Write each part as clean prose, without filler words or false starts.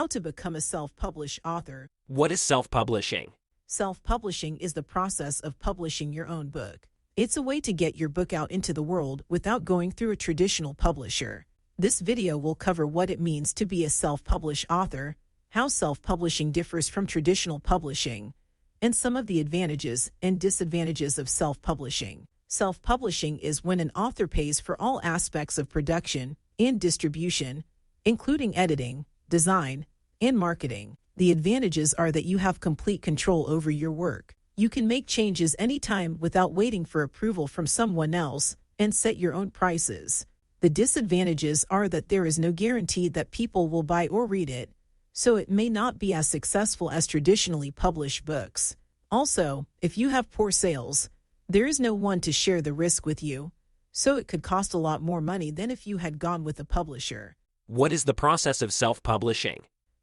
How to become a self-published author. What is self-publishing? Self-publishing is the process of publishing your own book. It's a way to get your book out into the world without going through a traditional publisher. This video will cover what it means to be a self-published author, how self-publishing differs from traditional publishing, and some of the advantages and disadvantages of self-publishing. Self-publishing is when an author pays for all aspects of production and distribution, including editing, design, and marketing. The advantages are that you have complete control over your work. You can make changes anytime without waiting for approval from someone else and set your own prices. The disadvantages are that there is no guarantee that people will buy or read it, so it may not be as successful as traditionally published books. Also, if you have poor sales, there is no one to share the risk with you, so it could cost a lot more money than if you had gone with a publisher. What is the process of self-publishing?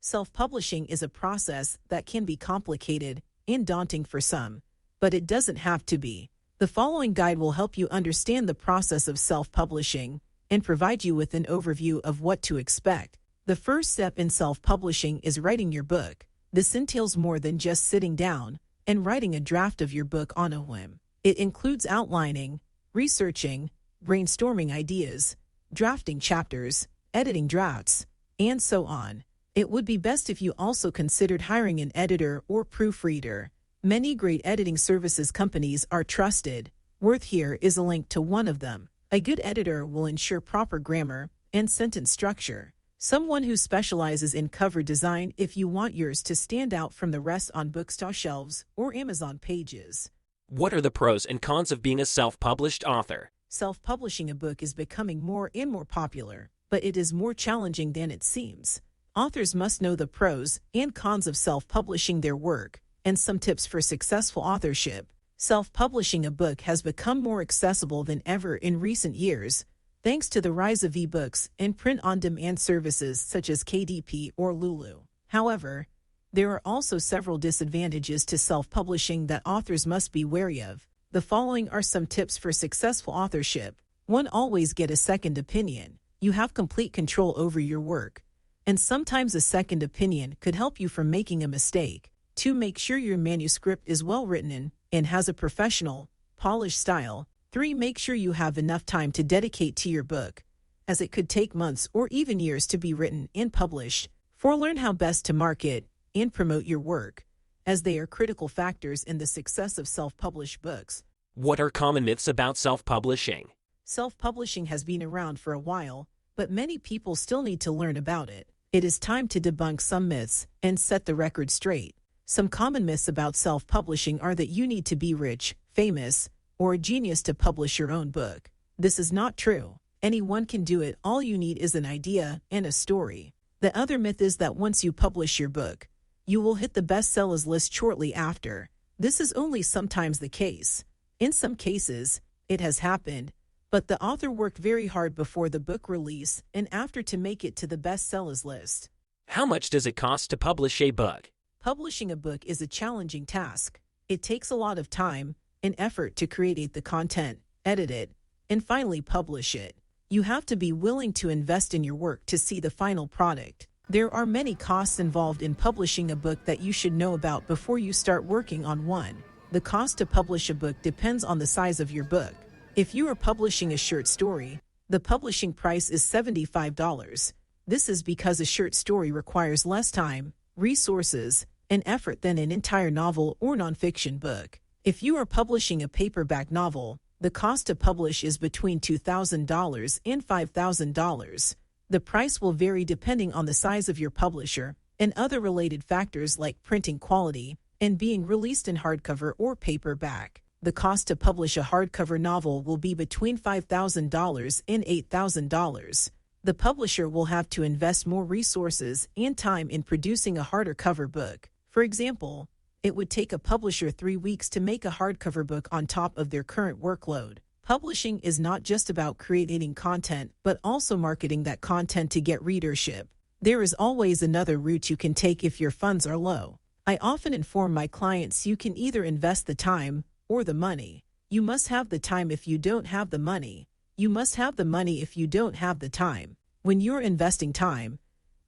Self-publishing is a process that can be complicated and daunting for some, but it doesn't have to be. The following guide will help you understand the process of self-publishing and provide you with an overview of what to expect. The first step in self-publishing is writing your book. This entails more than just sitting down and writing a draft of your book on a whim. It includes outlining, researching, brainstorming ideas, drafting chapters, editing drafts, and so on. It would be best if you also considered hiring an editor or proofreader. Many great editing services companies are trusted. Worth here is a link to one of them. A good editor will ensure proper grammar and sentence structure. Someone who specializes in cover design if you want yours to stand out from the rest on bookstore shelves or Amazon pages. What are the pros and cons of being a self-published author? Self-publishing a book is becoming more and more popular, but it is more challenging than it seems. Authors must know the pros and cons of self-publishing their work, and some tips for successful authorship. Self-publishing a book has become more accessible than ever in recent years, thanks to the rise of ebooks and print-on-demand services such as KDP or Lulu. However, there are also several disadvantages to self-publishing that authors must be wary of. The following are some tips for successful authorship. 1. Always get a second opinion. You have complete control over your work, and sometimes a second opinion could help you from making a mistake. 2. Make sure your manuscript is well written and has a professional, polished style. 3. Make sure you have enough time to dedicate to your book, as it could take months or even years to be written and published. 4. Learn how best to market and promote your work, as they are critical factors in the success of self-published books. What are common myths about self-publishing? Self-publishing has been around for a while, but many people still need to learn about it. It is time to debunk some myths and set the record straight. Some common myths about self-publishing are that you need to be rich, famous, or a genius to publish your own book. This is not true. Anyone can do it. All you need is an idea and a story. The other myth is that once you publish your book, you will hit the bestsellers list shortly after. This is only sometimes the case. In some cases, it has happened, but the author worked very hard before the book release and after to make it to the bestsellers list. How much does it cost to publish a book? Publishing a book is a challenging task. It takes a lot of time and effort to create the content, edit it, and finally publish it. You have to be willing to invest in your work to see the final product. There are many costs involved in publishing a book that you should know about before you start working on one. The cost to publish a book depends on the size of your book. If you are publishing a short story, the publishing price is $75. This is because a short story requires less time, resources, and effort than an entire novel or nonfiction book. If you are publishing a paperback novel, the cost to publish is between $2,000 and $5,000. The price will vary depending on the size of your publisher and other related factors like printing quality and being released in hardcover or paperback. The cost to publish a hardcover novel will be between $5,000 and $8,000. The publisher will have to invest more resources and time in producing a harder cover book. For example, it would take a publisher 3 weeks to make a hardcover book on top of their current workload. Publishing is not just about creating content, but also marketing that content to get readership. There is always another route you can take if your funds are low. I often inform my clients you can either invest the time or the money. You must have the time if you don't have the money. You must have the money if you don't have the time. When you're investing time,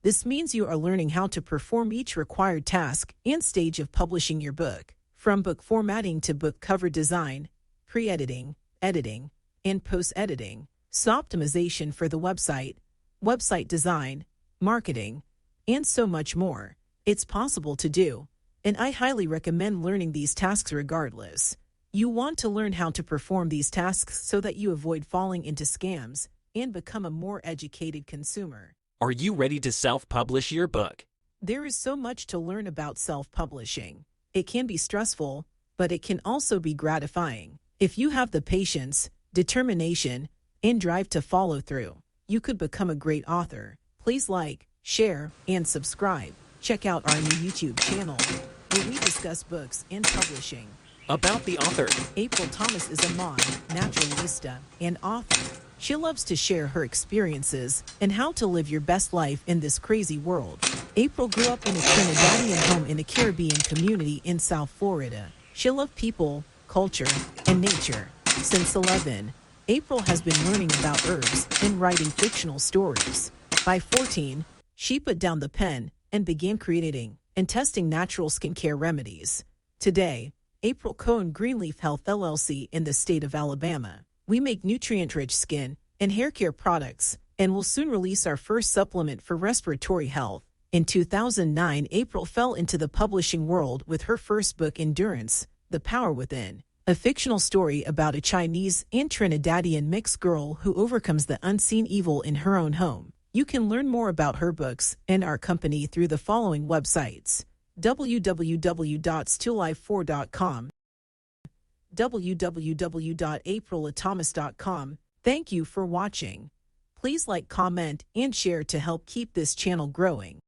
This means you are learning how to perform each required task and stage of publishing your book, from book formatting to book cover design, pre-editing, editing, and post-editing, optimization for the website design, marketing, and so much more. It's possible to do, and I highly recommend learning these tasks regardless. You want to learn how to perform these tasks so that you avoid falling into scams and become a more educated consumer. Are you ready to self-publish your book? There is so much to learn about self-publishing. It can be stressful, but it can also be gratifying. If you have the patience, determination, and drive to follow through, you could become a great author. Please like, share, and subscribe. Check out our new YouTube channel, where we discuss books and publishing. About the author. April Thomas is a mom, naturalista, and author. She loves to share her experiences and how to live your best life in this crazy world. April grew up in a Trinidadian home in a Caribbean community in South Florida. She loved people, culture, and nature. Since 11, April has been learning about herbs and writing fictional stories. By 14, she put down the pen and began creating and testing natural skincare remedies. Today, April co-owns Greenleaf Health LLC in the state of Alabama. We make nutrient-rich skin and hair care products and will soon release our first supplement for respiratory health. In 2009, April fell into the publishing world with her first book, Endurance: The Power Within, a fictional story about a Chinese and Trinidadian mixed girl who overcomes the unseen evil in her own home. You can learn more about her books and our company through the following websites: www.stilllife4.com, www.aprilatomas.com. Thank you for watching. Please like, comment, and share to help keep this channel growing.